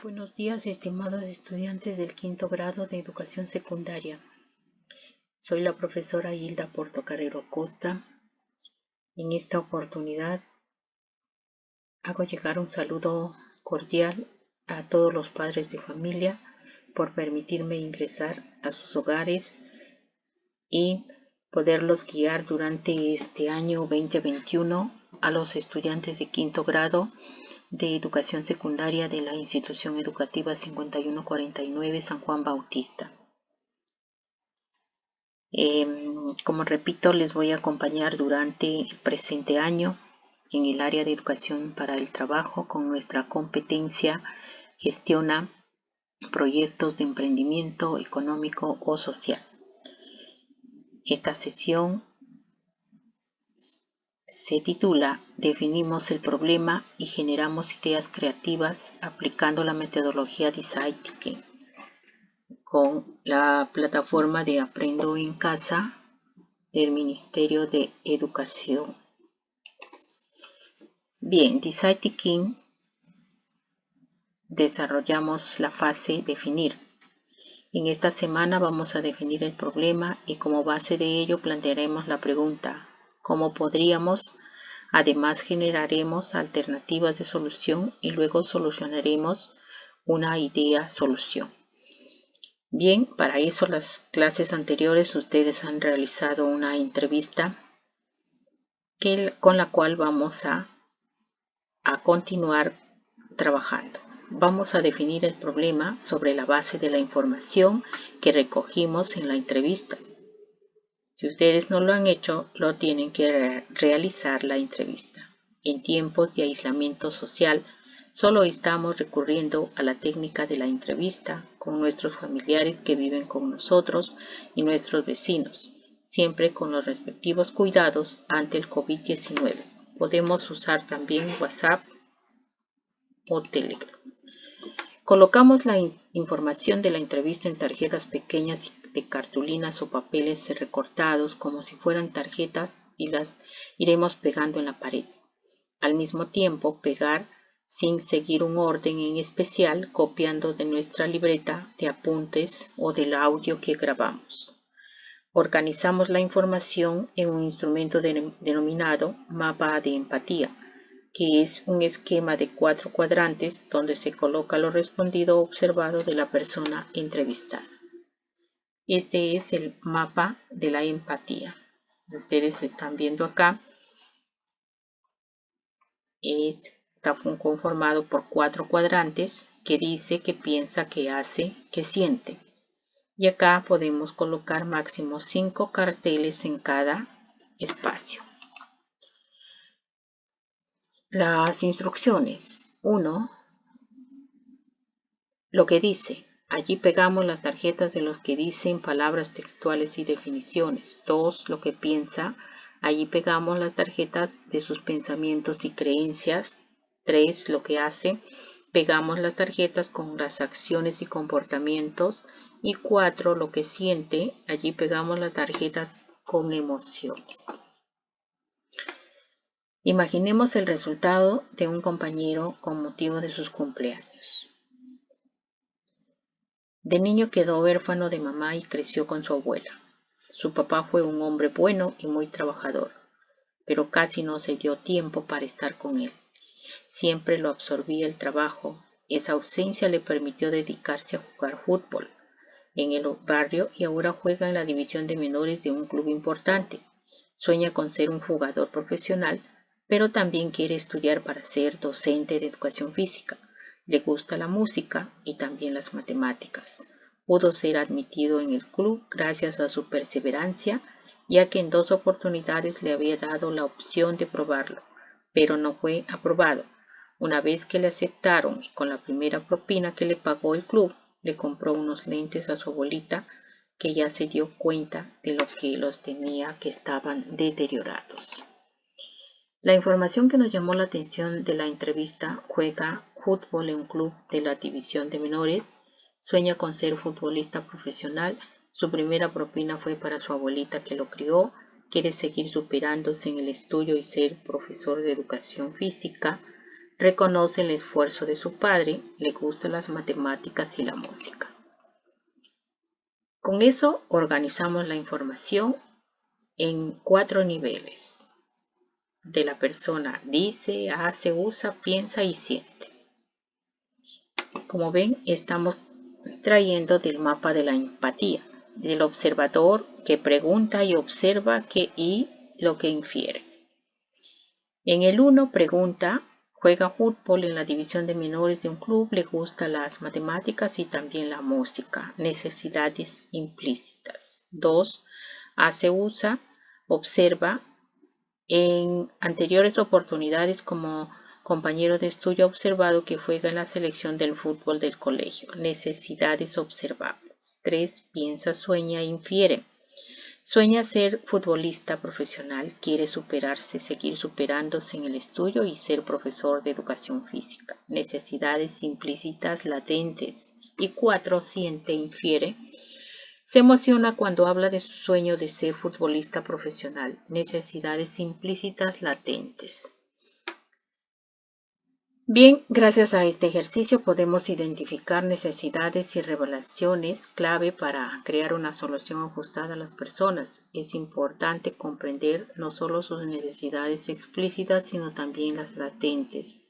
Buenos días, estimados estudiantes del quinto grado de educación secundaria. Soy la profesora Hilda Portocarrero Acosta. En esta oportunidad hago llegar un saludo cordial a todos los padres de familia por permitirme ingresar a sus hogares y poderlos guiar durante este año 2021 a los estudiantes de quinto grado de educación secundaria de la institución educativa 5149 San Juan Bautista. Como repito, les voy a acompañar durante el presente año en el área de educación para el trabajo con nuestra competencia gestiona proyectos de emprendimiento económico o social. Esta sesión se titula Definimos el problema y generamos ideas creativas aplicando la metodología Design Thinking con la plataforma de Aprendo en Casa del Ministerio de Educación. Bien, Design Thinking desarrollamos la fase definir. En esta semana vamos a definir el problema y como base de ello plantearemos la pregunta ¿cómo podríamos? Además generaremos alternativas de solución y luego solucionaremos una idea-solución. Bien, para eso las clases anteriores ustedes han realizado una entrevista con la cual vamos a continuar trabajando. Vamos a definir el problema sobre la base de la información que recogimos en la entrevista. Si ustedes no lo han hecho, lo tienen que realizar la entrevista. En tiempos de aislamiento social, solo estamos recurriendo a la técnica de la entrevista con nuestros familiares que viven con nosotros y nuestros vecinos, siempre con los respectivos cuidados ante el COVID-19. Podemos usar también WhatsApp o Telegram. Colocamos la información de la entrevista en tarjetas pequeñas de cartulinas o papeles recortados como si fueran tarjetas y las iremos pegando en la pared. Al mismo tiempo, pegar sin seguir un orden en especial, copiando de nuestra libreta de apuntes o del audio que grabamos. Organizamos la información en un instrumento denominado mapa de empatía, que es un esquema de 4 cuadrantes donde se coloca lo respondido o observado de la persona entrevistada. Este es el mapa de la empatía. Ustedes están viendo acá. Está conformado por 4 cuadrantes que dice, que piensa, que hace, que siente. Y acá podemos colocar máximo 5 carteles en cada espacio. Las instrucciones. 1. Lo que dice. Allí pegamos las tarjetas de los que dicen palabras textuales y definiciones. 2. Lo que piensa. Allí pegamos las tarjetas de sus pensamientos y creencias. 3. Lo que hace. Pegamos las tarjetas con las acciones y comportamientos. Y 4. Lo que siente. Allí pegamos las tarjetas con emociones. Imaginemos el resultado de un compañero con motivo de sus cumpleaños. De niño quedó huérfano de mamá y creció con su abuela. Su papá fue un hombre bueno y muy trabajador, pero casi no se dio tiempo para estar con él. Siempre lo absorbía el trabajo. Esa ausencia le permitió dedicarse a jugar fútbol en el barrio y ahora juega en la división de menores de un club importante. Sueña con ser un jugador profesional, pero también quiere estudiar para ser docente de educación física. Le gusta la música y también las matemáticas. Pudo ser admitido en el club gracias a su perseverancia, ya que en 2 oportunidades le había dado la opción de probarlo, pero no fue aprobado. Una vez que le aceptaron y con la primera propina que le pagó el club, le compró unos lentes a su abuelita, que ya se dio cuenta de lo que los tenía, que estaban deteriorados. La información que nos llamó la atención de la entrevista: juega fútbol en un club de la división de menores, sueña con ser futbolista profesional, su primera propina fue para su abuelita que lo crió, quiere seguir superándose en el estudio y ser profesor de educación física, reconoce el esfuerzo de su padre, le gustan las matemáticas y la música. Con eso organizamos la información en 4 niveles de la persona: dice, hace, usa, piensa y siente. Como ven, estamos trayendo del mapa de la empatía, del observador que pregunta y observa y lo que infiere. En el 1 pregunta: juega fútbol en la división de menores de un club, le gustan las matemáticas y también la música. Necesidades implícitas. 2. Hace, usa, observa. En anteriores oportunidades como compañero de estudio ha observado que juega en la selección del fútbol del colegio. Necesidades observables. 3. Piensa, sueña e infiere. Sueña ser futbolista profesional, quiere superarse, seguir superándose en el estudio y ser profesor de educación física. Necesidades implícitas latentes. Y 4. Siente, infiere. Se emociona cuando habla de su sueño de ser futbolista profesional. Necesidades implícitas latentes. Bien, gracias a este ejercicio podemos identificar necesidades y revelaciones clave para crear una solución ajustada a las personas. Es importante comprender no solo sus necesidades explícitas, sino también las latentes.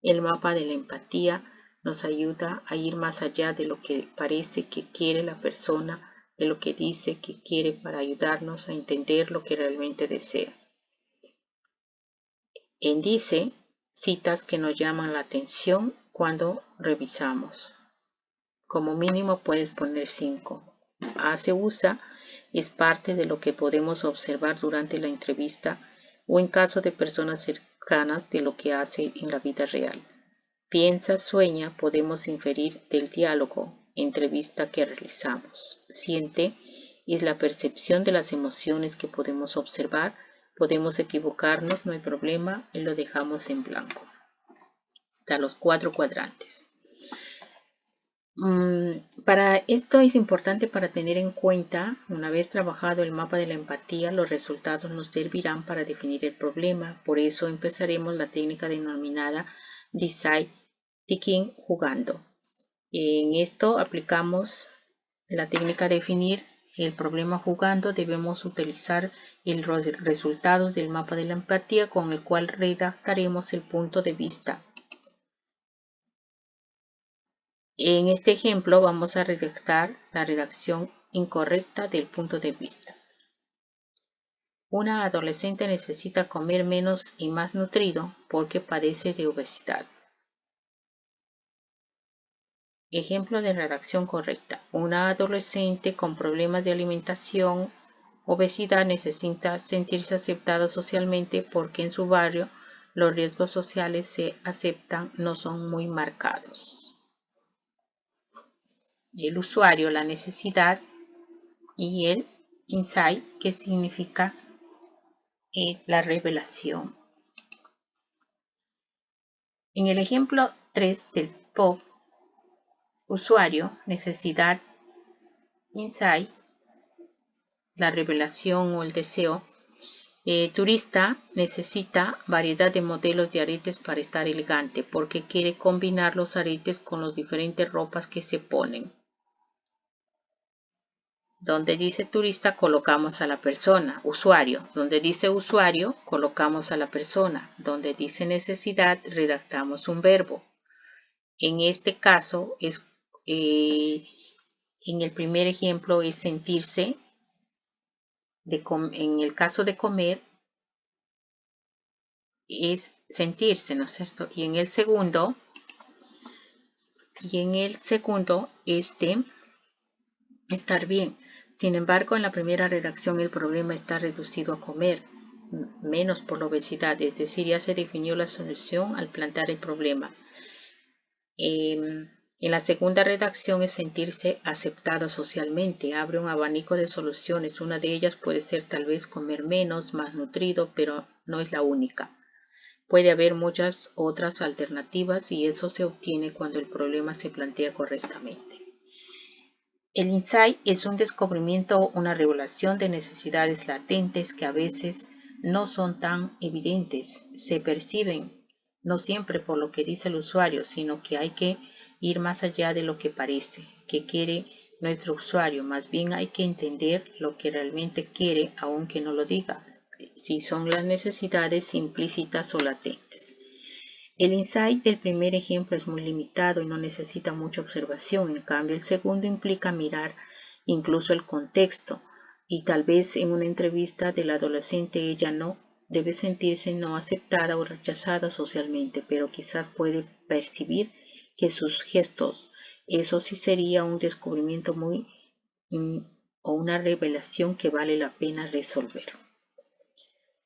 El mapa de la empatía nos ayuda a ir más allá de lo que parece que quiere la persona, de lo que dice que quiere, para ayudarnos a entender lo que realmente desea. En dice, citas que nos llaman la atención cuando revisamos. Como mínimo puedes poner 5. Hace, usa es parte de lo que podemos observar durante la entrevista o en caso de personas cercanas de lo que hace en la vida real. Piensa, sueña, podemos inferir del diálogo, entrevista que realizamos. Siente es la percepción de las emociones que podemos observar. Podemos equivocarnos, no hay problema, y lo dejamos en blanco. Hasta los 4 cuadrantes. Para esto es importante para tener en cuenta, una vez trabajado el mapa de la empatía, los resultados nos servirán para definir el problema. Por eso empezaremos la técnica denominada Design Thinking jugando. En esto aplicamos la técnica de definir el problema jugando. Debemos utilizar los resultados del mapa de la empatía con el cual redactaremos el punto de vista. En este ejemplo vamos a redactar la redacción incorrecta del punto de vista. Una adolescente necesita comer menos y más nutrido porque padece de obesidad. Ejemplo de redacción correcta. Una adolescente con problemas de alimentación, obesidad, necesita sentirse aceptada socialmente porque en su barrio los riesgos sociales se aceptan, no son muy marcados. El usuario, la necesidad, y el insight, que significa la revelación. En el ejemplo 3 del POC, usuario, necesidad, insight, la revelación o el deseo. Turista necesita variedad de modelos de aretes para estar elegante porque quiere combinar los aretes con las diferentes ropas que se ponen. Donde dice turista colocamos a la persona. Usuario. Donde dice usuario colocamos a la persona. Donde dice necesidad redactamos un verbo. En este caso en el primer ejemplo es sentirse. En el caso de comer es sentirse, ¿no es cierto? Y en el segundo es de estar bien. Sin embargo, en la primera redacción el problema está reducido a comer menos por la obesidad, es decir, ya se definió la solución al plantear el problema. En la segunda redacción es sentirse aceptada socialmente, abre un abanico de soluciones. Una de ellas puede ser tal vez comer menos, más nutrido, pero no es la única. Puede haber muchas otras alternativas y eso se obtiene cuando el problema se plantea correctamente. El insight es un descubrimiento o una revelación de necesidades latentes que a veces no son tan evidentes, se perciben no siempre por lo que dice el usuario, sino que hay que ir más allá de lo que parece, que quiere nuestro usuario. Más bien hay que entender lo que realmente quiere, aunque no lo diga, si son las necesidades implícitas o latentes. El insight del primer ejemplo es muy limitado y no necesita mucha observación. En cambio, el segundo implica mirar incluso el contexto, y tal vez en una entrevista del adolescente ella no debe sentirse no aceptada o rechazada socialmente, pero quizás puede percibir que sus gestos, eso sí sería un descubrimiento o una revelación que vale la pena resolver.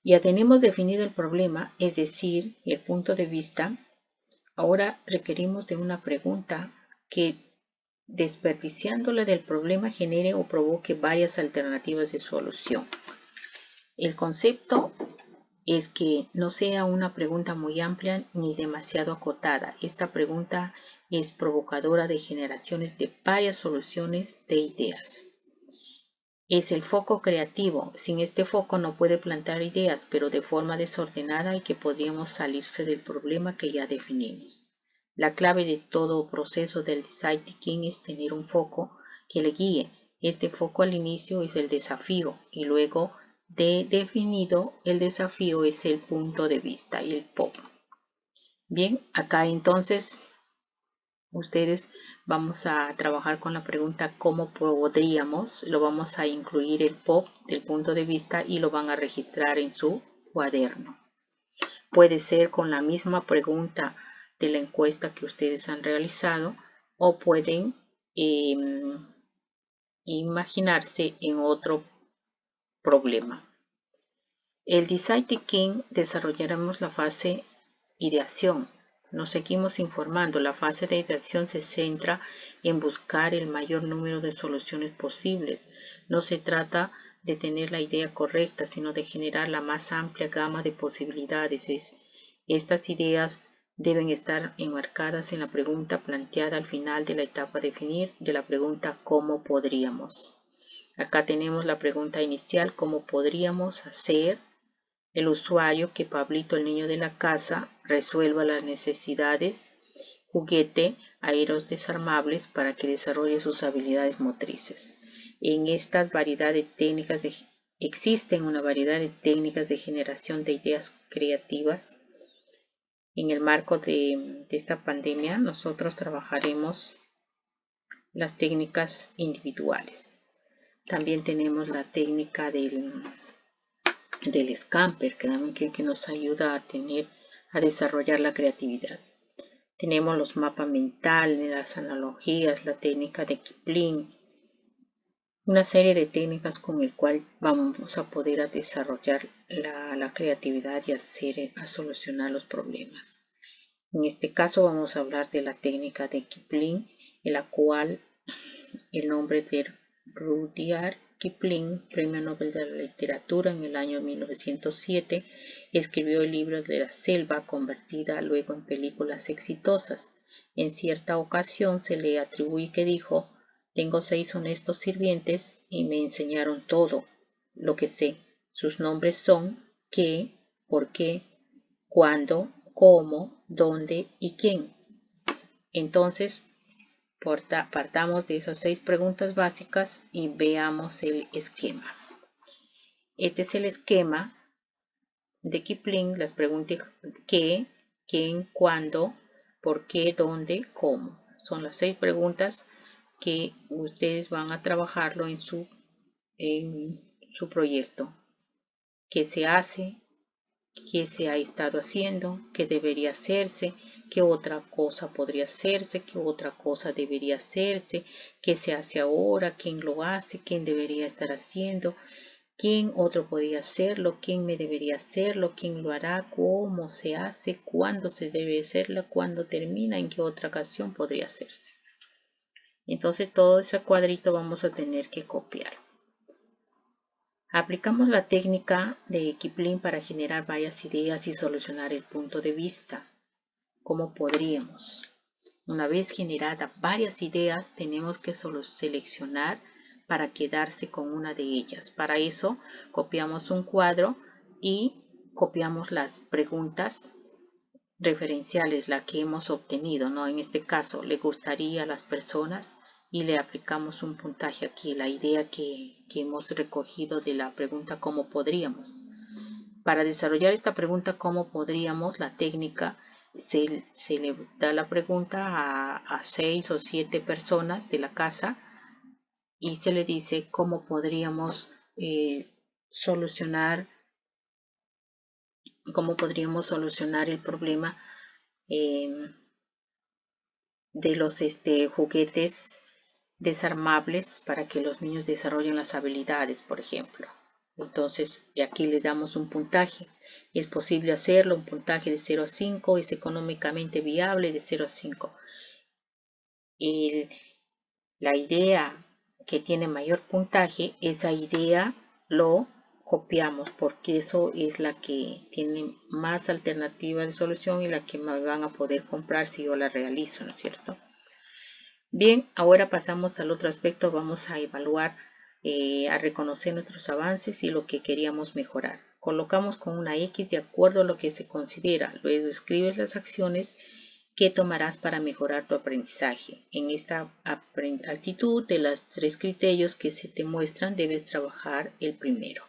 Ya tenemos definido el problema, es decir, el punto de vista. Ahora requerimos de una pregunta que, desperdiciándola del problema, genere o provoque varias alternativas de solución. El concepto es que no sea una pregunta muy amplia ni demasiado acotada. Esta pregunta es provocadora de generaciones de varias soluciones de ideas. Es el foco creativo. Sin este foco no puede plantar ideas, pero de forma desordenada, y que podríamos salirse del problema que ya definimos. La clave de todo proceso del design thinking es tener un foco que le guíe. Este foco al inicio es el desafío, y luego de definido el desafío es el punto de vista y el POV. Bien, acá entonces ustedes vamos a trabajar con la pregunta ¿cómo podríamos? Lo vamos a incluir el POV del punto de vista y lo van a registrar en su cuaderno. Puede ser con la misma pregunta de la encuesta que ustedes han realizado, o pueden imaginarse en otro problema. El Design Thinking desarrollaremos la fase ideación. Nos seguimos informando. La fase de ideación se centra en buscar el mayor número de soluciones posibles. No se trata de tener la idea correcta, sino de generar la más amplia gama de posibilidades. Estas ideas deben estar enmarcadas en la pregunta planteada al final de la etapa definir de la pregunta ¿cómo podríamos? Acá tenemos la pregunta inicial: ¿cómo podríamos hacer el usuario que Pablito, el niño de la casa, resuelva las necesidades juguete aeros desarmables para que desarrolle sus habilidades motrices? En estas existen una variedad de técnicas de generación de ideas creativas. En el marco de esta pandemia, nosotros trabajaremos las técnicas individuales. También tenemos la técnica del Scamper, que nos ayuda a desarrollar la creatividad. Tenemos los mapas mentales, las analogías, la técnica de Kipling, una serie de técnicas con el cual vamos a poder desarrollar la creatividad y a solucionar los problemas. En este caso vamos a hablar de la técnica de Kipling, en la cual el nombre de Rudyard Kipling, Premio Nobel de la Literatura en el año 1907, escribió el libro de la selva, convertida luego en películas exitosas. En cierta ocasión se le atribuye que dijo: «Tengo 6 honestos sirvientes y me enseñaron todo lo que sé. Sus nombres son qué, por qué, cuándo, cómo, dónde y quién». Entonces, partamos de esas 6 preguntas básicas y veamos el esquema. Este es el esquema de Kipling. Las preguntas qué, quién, cuándo, por qué, dónde, cómo. Son las 6 preguntas que ustedes van a trabajarlo en su proyecto. ¿Qué se hace? ¿Qué se ha estado haciendo? ¿Qué debería hacerse? ¿Qué otra cosa podría hacerse? ¿Qué otra cosa debería hacerse? ¿Qué se hace ahora? ¿Quién lo hace? ¿Quién debería estar haciendo? ¿Quién otro podría hacerlo? ¿Quién me debería hacerlo? ¿Quién lo hará? ¿Cómo se hace? ¿Cuándo se debe hacerlo? ¿Cuándo termina? ¿En qué otra ocasión podría hacerse? Entonces todo ese cuadrito vamos a tener que copiar. Aplicamos la técnica de Kipling para generar varias ideas y solucionar el punto de vista. ¿Cómo podríamos? Una vez generadas varias ideas, tenemos que solo seleccionar para quedarse con una de ellas. Para eso, copiamos un cuadro y copiamos las preguntas referencial es la que hemos obtenido, ¿no? En este caso, le gustaría a las personas y le aplicamos un puntaje aquí, la idea que hemos recogido de la pregunta ¿cómo podríamos? Para desarrollar esta pregunta ¿cómo podríamos? La técnica se le da la pregunta a 6 o 7 personas de la casa y se le dice cómo podríamos solucionar el problema de los juguetes desarmables para que los niños desarrollen las habilidades, por ejemplo. Entonces, aquí le damos un puntaje. Es posible hacerlo, un puntaje de 0 a 5, es económicamente viable de 0 a 5. Y la idea que tiene mayor puntaje, esa idea lo copiamos porque eso es la que tiene más alternativas de solución y la que me van a poder comprar si yo la realizo, ¿no es cierto? Bien, ahora pasamos al otro aspecto, vamos a evaluar, a reconocer nuestros avances y lo que queríamos mejorar. Colocamos con una X de acuerdo a lo que se considera, luego escribes las acciones que tomarás para mejorar tu aprendizaje. En esta actitud de los 3 criterios que se te muestran, debes trabajar el primero.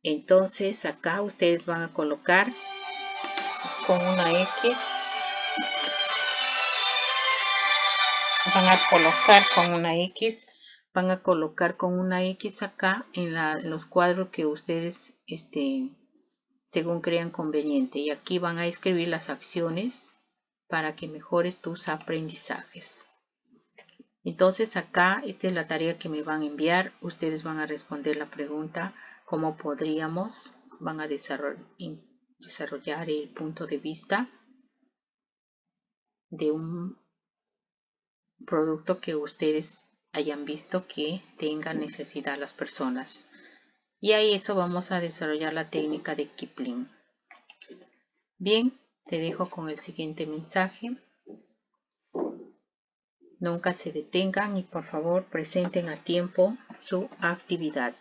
Entonces acá ustedes van a colocar con una X. Van a colocar con una X acá en los cuadros que ustedes según crean conveniente, y aquí van a escribir las acciones para que mejores tus aprendizajes. Entonces acá esta es la tarea que me van a enviar. Ustedes van a responder la pregunta ¿cómo podríamos? Van a desarrollar el punto de vista de un producto que ustedes hayan visto que tengan necesidad las personas. Y ahí eso vamos a desarrollar la técnica de Kipling. Bien, te dejo con el siguiente mensaje. Nunca se detengan y por favor presenten a tiempo su actividad.